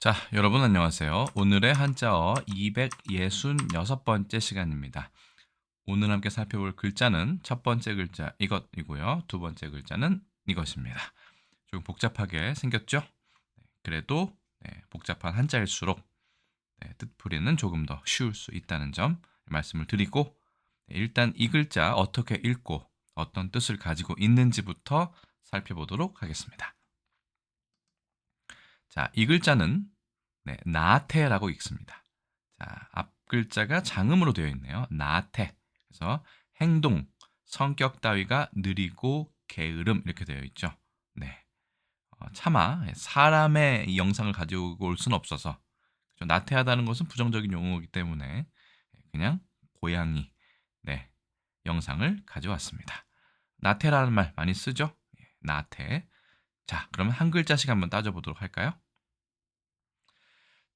자, 여러분 안녕하세요. 오늘의 한자어 266번째 시간입니다. 오늘 함께 살펴볼 글자는 첫 번째 글자 이것이고요. 두 번째 글자는 이것입니다. 좀 복잡하게 생겼죠? 그래도 복잡한 한자일수록 뜻풀이는 조금 더 쉬울 수 있다는 점 말씀을 드리고, 일단 이 글자 어떻게 읽고 어떤 뜻을 가지고 있는지부터 살펴보도록 하겠습니다. 자, 이 글자는 나태라고 읽습니다. 자, 앞 글자가 장음으로 되어 있네요. 나태. 그래서 행동, 성격 따위가 느리고 게으름 이렇게 되어 있죠. 네. 차마 사람의 이 영상을 가지고 올 수는 없어서, 그렇죠? 나태하다는 것은 부정적인 용어이기 때문에 그냥 고양이 영상을 가져왔습니다. 나태라는 말 많이 쓰죠? 나태. 자, 그러면 한 글자씩 한번 따져보도록 할까요?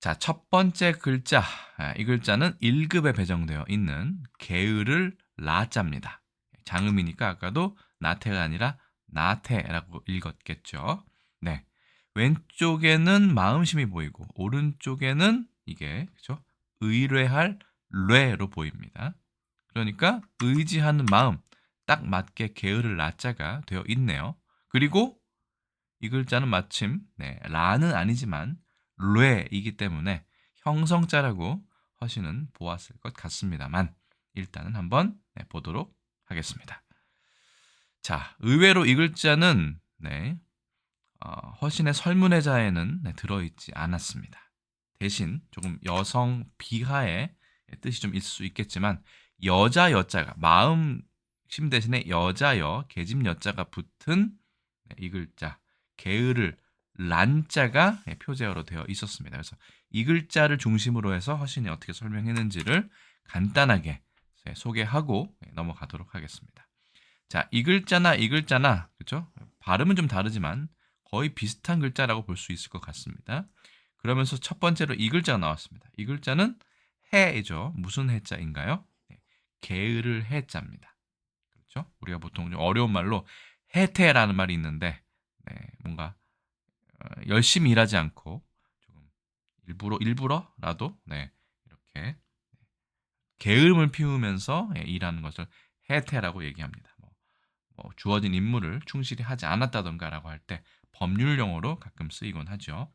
자, 첫 번째 글자. 이 글자는 1급에 배정되어 있는 게으를 라자입니다. 장음이니까 아까도 나태가 아니라 나태라고 읽었겠죠. 네. 왼쪽에는 마음심이 보이고 오른쪽에는 이게 그렇죠? 의뢰할 뢰로 보입니다. 그러니까 의지하는 마음 딱 맞게 게으를 라자가 되어 있네요. 그리고 이 글자는 마침 라는 아니지만 뢰이기 때문에 형성자라고 허시는 보았을 것 같습니다만, 일단은 한번 보도록 하겠습니다. 자, 의외로 이 글자는 허신의 설문회자에는 들어있지 않았습니다. 대신 조금 여성 비하의 뜻이 좀 있을 수 있겠지만, 여자 여자가 마음심 대신에 여자여 계집 여자가 붙은 이 글자 게으를 란자가 표제어로 되어 있었습니다. 그래서 이 글자를 중심으로 해서 허신이 어떻게 설명했는지를 간단하게 소개하고 넘어가도록 하겠습니다. 자, 이 글자나 그렇죠? 발음은 좀 다르지만 거의 비슷한 글자라고 볼 수 있을 것 같습니다. 그러면서 첫 번째로 이 글자가 나왔습니다. 이 글자는 해이죠. 무슨 해자인가요? 게으를 해자입니다. 그렇죠? 우리가 보통 좀 어려운 말로 해태라는 말이 있는데, 뭔가 열심히 일하지 않고 조금 일부러라도 이렇게 게으름을 피우면서 일하는 것을 해태라고 얘기합니다. 뭐 주어진 임무를 충실히 하지 않았다던가라고 할 때 법률 용어로 가끔 쓰이곤 하죠.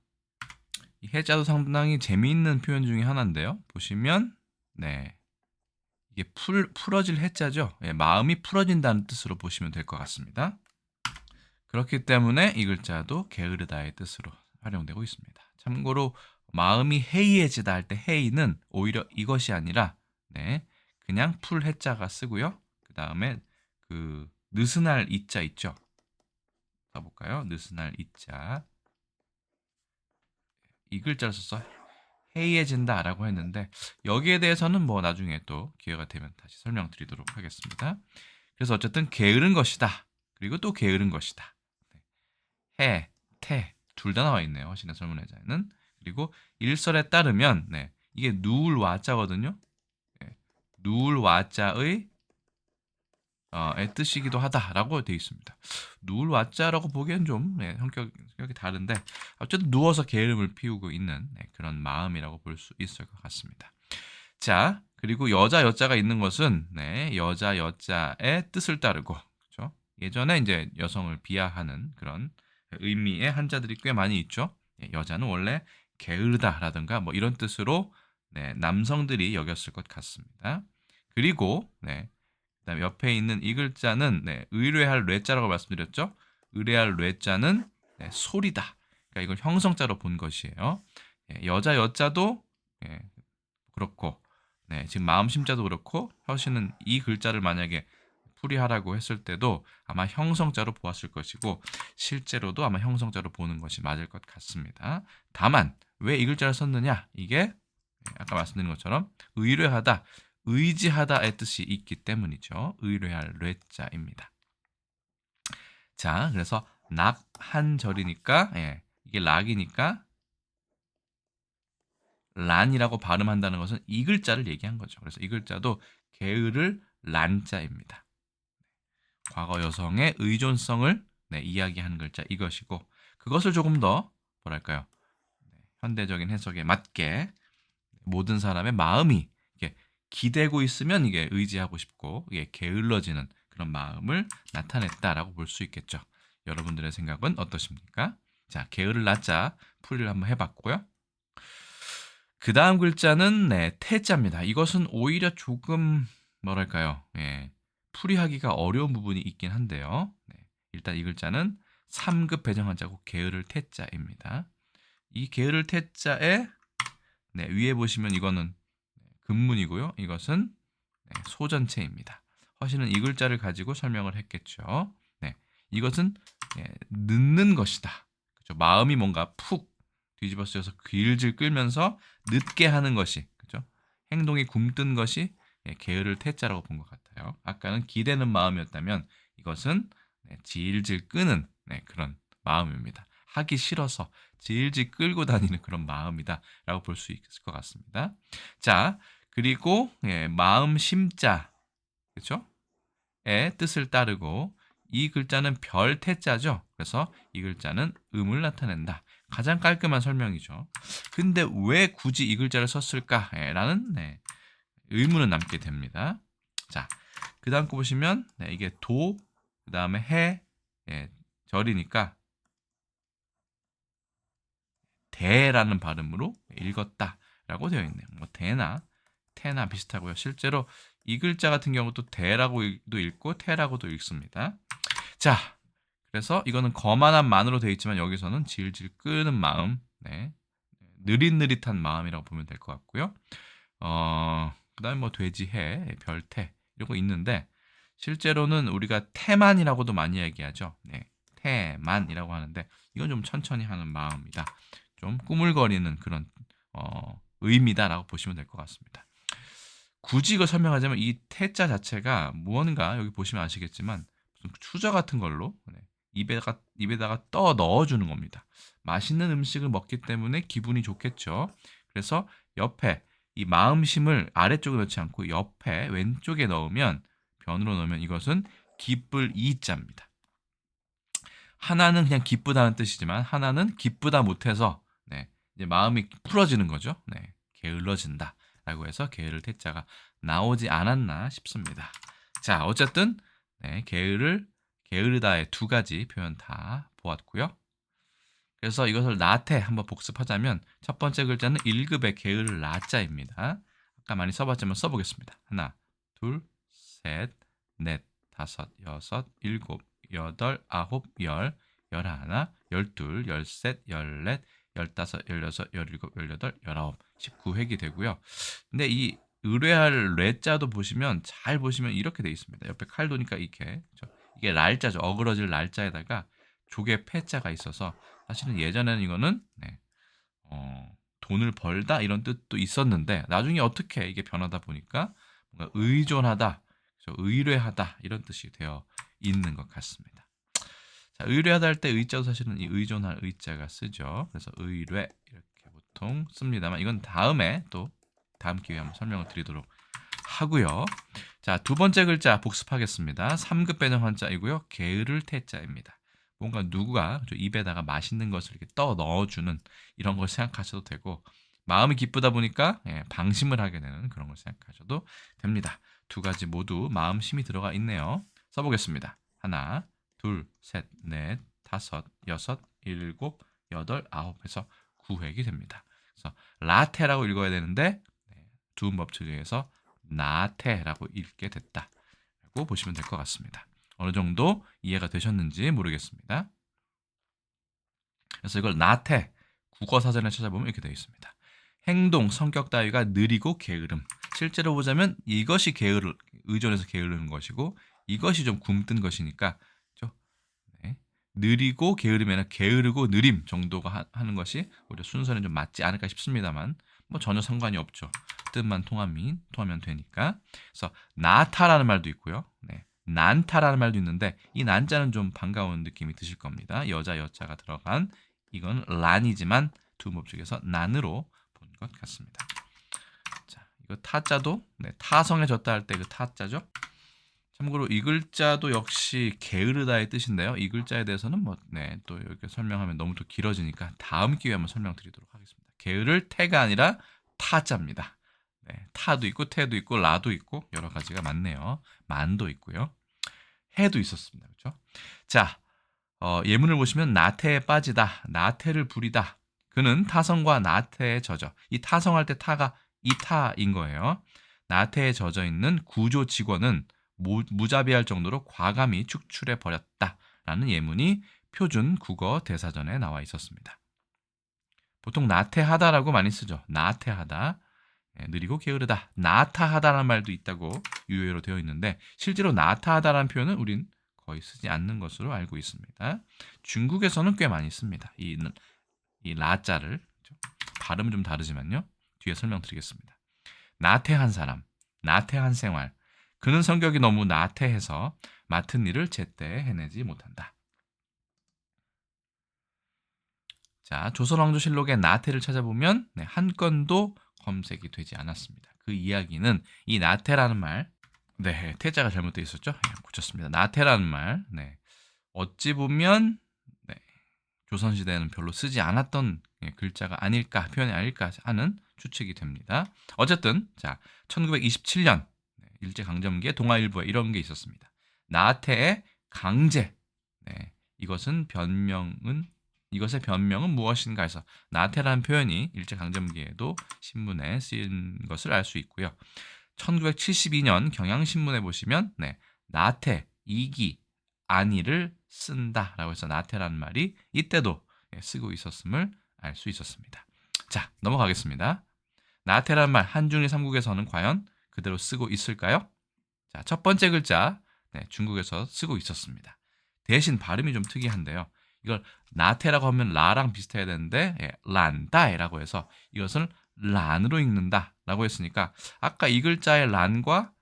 이 해자도 상당히 재미있는 표현 중에 하나인데요. 보시면 이게 풀어질 해자죠. 마음이 풀어진다는 뜻으로 보시면 될 것 같습니다. 그렇기 때문에 이 글자도 게으르다의 뜻으로 활용되고 있습니다. 참고로 마음이 해이해지다 할 때 해이는 오히려 이것이 아니라 그냥 풀 해자가 쓰고요. 그 다음에 그 느슨할 이자 있죠. 봐볼까요? 느슨할 이자, 이 글자를 써서 해이해진다라고 했는데, 여기에 대해서는 뭐 나중에 또 기회가 되면 다시 설명드리도록 하겠습니다. 그래서 어쨌든 게으른 것이다. 그리고 또 게으른 것이다. 해, 태 둘 다 나와 있네요. 허신의 설문회자에는. 그리고 일설에 따르면 이게 누울 와자거든요. 누울 와자의 뜻이기도 하다라고 되어 있습니다. 누울 와자라고 보기엔 좀 성격이 다른데, 어쨌든 누워서 게으름을 피우고 있는 그런 마음이라고 볼 수 있을 것 같습니다. 자, 그리고 여자 여자가 있는 것은 여자 여자의 뜻을 따르고, 그렇죠? 예전에 이제 여성을 비하하는 그런 의미의 한자들이 꽤 많이 있죠. 여자는 원래 게으르다라든가 뭐 이런 뜻으로 남성들이 여겼을 것 같습니다. 그리고 그다음에 옆에 있는 이 글자는 의뢰할 뇌자라고 말씀드렸죠. 의뢰할 뇌자는 소리다. 그러니까 이걸 형성자로 본 것이에요. 여자 여자도 그렇고, 지금 마음심자도 그렇고, 허신은 이 글자를 만약에 풀이하라고 했을 때도 아마 형성자로 보았을 것이고, 실제로도 아마 형성자로 보는 것이 맞을 것 같습니다. 다만 왜 이 글자를 썼느냐? 이게 아까 말씀드린 것처럼 의뢰하다, 의지하다의 뜻이 있기 때문이죠. 의뢰할 뇌자입니다. 자, 그래서 낙한절이니까 이게 락이니까 란이라고 발음한다는 것은 이 글자를 얘기한 거죠. 그래서 이 글자도 게으를 란자입니다. 과거 여성의 의존성을 이야기하는 글자 이것이고, 그것을 조금 더 뭐랄까요? 현대적인 해석에 맞게 모든 사람의 마음이 이렇게 기대고 있으면 이게 의지하고 싶고 이게 게을러지는 그런 마음을 나타냈다라고 볼 수 있겠죠. 여러분들의 생각은 어떠십니까? 자, 게으를 낳자 풀이를 한번 해봤고요. 그 다음 글자는 태자입니다. 이것은 오히려 조금 뭐랄까요? 풀이하기가 어려운 부분이 있긴 한데요. 일단 이 글자는 3급 배정한자고 게으를 태자입니다. 이 게으를 태자에 위에 보시면 이거는 근문이고요. 이것은 소전체입니다. 허시는 이 글자를 가지고 설명을 했겠죠. 이것은 늦는 것이다. 그렇죠? 마음이 뭔가 푹 뒤집어 쓰여서 길질 끌면서 늦게 하는 것이, 그렇죠? 행동이 굼뜬 것이 게으를 태자라고 본 것 같아요. 아까는 기대는 마음이었다면 이것은 질질 끄는 그런 마음입니다. 하기 싫어서 질질 끌고 다니는 그런 마음이다라고 볼 수 있을 것 같습니다. 자, 그리고 마음 심자, 그렇죠? 의 뜻을 따르고 이 글자는 별 태자죠. 그래서 이 글자는 음을 나타낸다. 가장 깔끔한 설명이죠. 근데 왜 굳이 이 글자를 썼을까라는 의문은 남게 됩니다. 자, 그 다음 거 보시면 이게 도, 그 다음에 해, 절이니까 대라는 발음으로 읽었다라고 되어 있네요. 뭐 대나 태나 비슷하고요. 실제로 이 글자 같은 경우도 대라고도 읽고 태라고도 읽습니다. 자, 그래서 이거는 거만한 만으로 되어 있지만 여기서는 질질 끄는 마음, 느릿느릿한 마음이라고 보면 될 것 같고요. 그다음에 뭐 돼지, 해, 별태 이런 거 있는데 실제로는 우리가 태만이라고도 많이 얘기하죠. 태만이라고 하는데 이건 좀 천천히 하는 마음이다. 좀 꾸물거리는 그런 의미다라고 보시면 될 것 같습니다. 굳이 이걸 설명하자면 이 태자 자체가 무언가 여기 보시면 아시겠지만 무슨 추저 같은 걸로 입에다가 떠 넣어주는 겁니다. 맛있는 음식을 먹기 때문에 기분이 좋겠죠. 그래서 옆에 이 마음심을 아래쪽에 넣지 않고 옆에 왼쪽에 넣으면 변으로 넣으면 이것은 기쁠 이자입니다. 하나는 그냥 기쁘다는 뜻이지만 하나는 기쁘다 못해서 이제 마음이 풀어지는 거죠. 게을러진다. 라고 해서 게으를 태자가 나오지 않았나 싶습니다. 자, 어쨌든 게으르다의 두 가지 표현 다 보았고요. 그래서 이것을 나태 한번 복습하자면 첫 번째 글자는 1급의 게으를 나자입니다. 아까 많이 써봤지만 써보겠습니다. 하나, 둘, 셋, 넷, 다섯, 여섯, 일곱, 여덟, 아홉, 열, 열하나, 열둘, 열셋, 열넷, 열다섯, 열여섯, 열일곱, 열여덟, 열아홉, 19획이 되고요. 근데 이 의뢰할 뇌자도 보시면 잘 보시면 이렇게 돼 있습니다. 옆에 칼 도니까 이게 랄자죠. 어그러질 랄자에다가 조개 패자가 있어서 사실은 예전에는 이거는 돈을 벌다 이런 뜻도 있었는데 나중에 어떻게 이게 변하다 보니까 뭔가 의존하다, 의뢰하다 이런 뜻이 되어 있는 것 같습니다. 자, 의뢰하다 할 때 의자도 사실은 이 의존할 의자가 쓰죠. 그래서 의뢰 이렇게 보통 씁니다만 이건 다음에 또 다음 기회에 한번 설명을 드리도록 하고요. 자, 두 번째 글자 복습하겠습니다. 3급 배정 한자이고요. 게으를 태자입니다. 뭔가 누구가 입에다가 맛있는 것을 이렇게 떠 넣어주는 이런 걸 생각하셔도 되고 마음이 기쁘다 보니까 방심을 하게 되는 그런 걸 생각하셔도 됩니다. 두 가지 모두 마음심이 들어가 있네요. 써보겠습니다. 하나, 둘, 셋, 넷, 다섯, 여섯, 일곱, 여덟, 아홉 해서 9획이 됩니다. 그래서 라테라고 읽어야 되는데 두음 법칙에 의해서 나테라고 읽게 됐다라고 보시면 될 것 같습니다. 어느 정도 이해가 되셨는지 모르겠습니다. 그래서 이걸 나태 국어사전에 찾아보면 이렇게 되어 있습니다. 행동, 성격 따위가 느리고 게으름. 실제로 보자면 이것이 의존해서 게으르는 것이고 이것이 좀 굼뜬 것이니까 느리고 게으름이 아니라 게으르고 느림 정도가 하는 것이 오히려 순서는 좀 맞지 않을까 싶습니다만 뭐 전혀 상관이 없죠. 뜻만 통하면 되니까. 그래서 나타라는 말도 있고요. 난타라는 말도 있는데 이 난자는 좀 반가운 느낌이 드실 겁니다. 여자 여자가 들어간 이건 란이지만 두 법칙에서 난으로 본 것 같습니다. 자, 이거 타자도 타성에 졌다 할 때 그 타자죠. 참고로 이 글자도 역시 게으르다의 뜻인데요. 이 글자에 대해서는 또 이렇게 설명하면 너무 또 길어지니까 다음 기회에 한번 설명드리도록 하겠습니다. 게으를 태가 아니라 타자입니다. 네, 타도 있고 태도 있고 라도 있고 여러 가지가 많네요. 만도 있고요. 해도 있었습니다. 그렇죠? 자, 예문을 보시면 나태에 빠지다, 나태를 부리다. 그는 타성과 나태에 젖어. 이 타성할 때 타가 이타인 거예요. 나태에 젖어 있는 구조 직원은 무자비할 정도로 과감히 축출해 버렸다라는 예문이 표준 국어 대사전에 나와 있었습니다. 보통 나태하다라고 많이 쓰죠. 나태하다. 느리고 게으르다. 나타하다라는 말도 있다고 유효로 되어 있는데 실제로 나타하다라는 표현은 우린 거의 쓰지 않는 것으로 알고 있습니다. 중국에서는 꽤 많이 씁니다. 이 라자를 발음은 좀 다르지만요. 뒤에 설명드리겠습니다. 나태한 사람, 나태한 생활. 그는 성격이 너무 나태해서 맡은 일을 제때 해내지 못한다. 자, 조선왕조실록의 나태를 찾아보면 한 건도 검색이 되지 않았습니다. 그 이야기는 이 나태라는 말, 네, 태자가 잘못되어 있었죠? 고쳤습니다. 나태라는 말, 네, 어찌 보면 네, 조선시대에는 별로 쓰지 않았던 글자가 아닐까, 표현이 아닐까 하는 추측이 됩니다. 어쨌든 자, 1927년 일제강점기에 동아일보에 이런 게 있었습니다. 나태의 강제. 네, 이것의 변명은 무엇인가 해서 나태라는 표현이 일제강점기에도 신문에 쓰인 것을 알 수 있고요. 1972년 경향신문에 보시면 나태, 이기, 안이를 쓴다라고 해서 나태라는 말이 이때도 쓰고 있었음을 알 수 있었습니다. 자, 넘어가겠습니다. 나태라는 말 한중일 삼국에서는 과연 그대로 쓰고 있을까요? 자, 첫 번째 글자 중국에서 쓰고 있었습니다. 대신 발음이 좀 특이한데요. 이걸 나태라고 하면 라랑 비슷해야 되는데 란다이라고 해서 이것을 란으로 읽는다라고 했으니까 아까 이 글자의 란과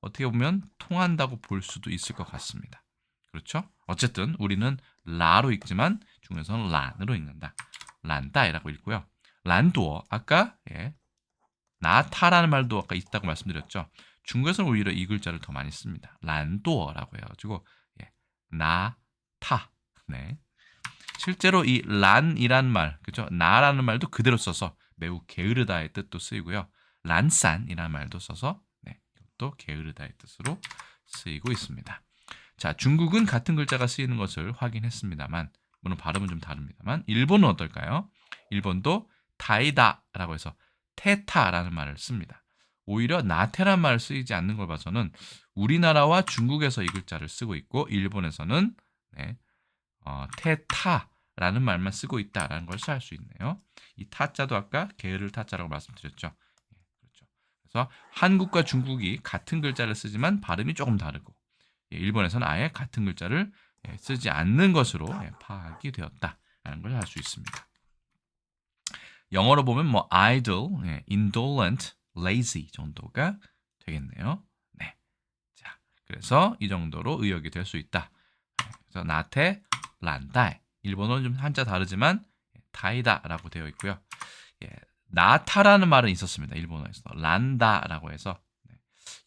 어떻게 보면 통한다고 볼 수도 있을 것 같습니다. 그렇죠? 어쨌든 우리는 라로 읽지만 중국에서는 란으로 읽는다. 란다이라고 읽고요. 란두어 아까 나타라는 말도 아까 있다고 말씀드렸죠. 중국에서는 오히려 이 글자를 더 많이 씁니다. 란두어라고 해가지고 나타. 네. 실제로 이 란이란 말, 그죠? 나라는 말도 그대로 써서 매우 게으르다의 뜻도 쓰이고요. 란산이라는 말도 써서 또 게으르다의 뜻으로 쓰이고 있습니다. 자, 중국은 같은 글자가 쓰이는 것을 확인했습니다만, 물론 발음은 좀 다릅니다만, 일본은 어떨까요? 일본도 타이다라고 해서 테타라는 말을 씁니다. 오히려 나테란 말을 쓰이지 않는 걸 봐서는 우리나라와 중국에서 이 글자를 쓰고 있고, 일본에서는 테타라는 말만 쓰고 있다라는 것을 알 수 있네요. 이 타자도 아까 게으를 타자라고 말씀드렸죠. 그렇죠. 그래서 한국과 중국이 같은 글자를 쓰지만 발음이 조금 다르고 일본에서는 아예 같은 글자를 쓰지 않는 것으로 파악이 되었다라는 걸 알 수 있습니다. 영어로 보면 뭐 idle, indolent, lazy 정도가 되겠네요. 네. 자, 그래서 이 정도로 의역이 될 수 있다. 그래서 나태, 란다이. 일본어는 좀 한자 다르지만 다이다라고 되어 있고요. 나타라는 말은 있었습니다. 일본어에서 란다라고 해서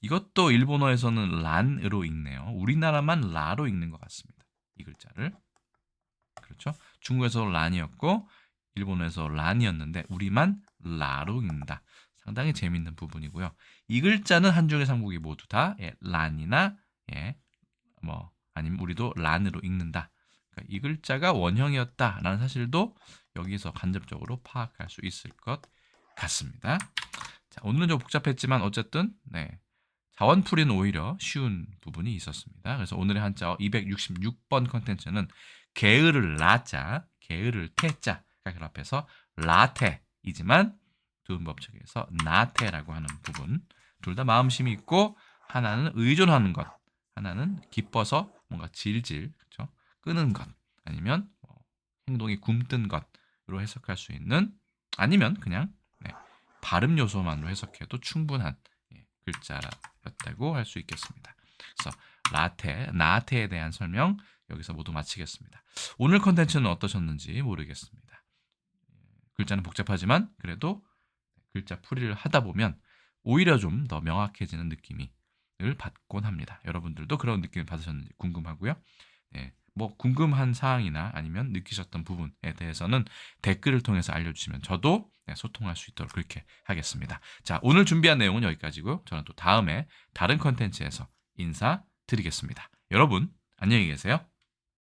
이것도 일본어에서는 란으로 읽네요. 우리나라만 라로 읽는 것 같습니다. 이 글자를. 그렇죠? 중국에서 란이었고 일본에서 란이었는데 우리만 라로 읽는다. 상당히 재밌는 부분이고요. 이 글자는 한중일 삼국이 모두 다 란이나 아니면 우리도 란으로 읽는다. 그러니까 이 글자가 원형이었다라는 사실도 여기서 간접적으로 파악할 수 있을 것 같습니다. 자, 오늘은 좀 복잡했지만 어쨌든 자원풀이는 오히려 쉬운 부분이 있었습니다. 그래서 오늘의 한자 266번 컨텐츠는 게으를 라자, 게으를 태자가 결합해서 라테이지만 두음법칙에서 나테라고 하는 부분 둘 다 마음심이 있고 하나는 의존하는 것, 하나는 기뻐서 뭔가 질질 그렇죠? 끄는 것 아니면 행동이 굼뜬 것으로 해석할 수 있는 아니면 그냥 발음 요소만으로 해석해도 충분한 글자였다고 할 수 있겠습니다. 그래서 나테에 대한 설명 여기서 모두 마치겠습니다. 오늘 컨텐츠는 어떠셨는지 모르겠습니다. 글자는 복잡하지만 그래도 글자 풀이를 하다 보면 오히려 좀 더 명확해지는 느낌을 받곤 합니다. 여러분들도 그런 느낌을 받으셨는지 궁금하고요. 뭐 궁금한 사항이나 아니면 느끼셨던 부분에 대해서는 댓글을 통해서 알려주시면 저도 소통할 수 있도록 그렇게 하겠습니다. 자, 오늘 준비한 내용은 여기까지고요. 저는 또 다음에 다른 컨텐츠에서 인사드리겠습니다. 여러분, 안녕히 계세요.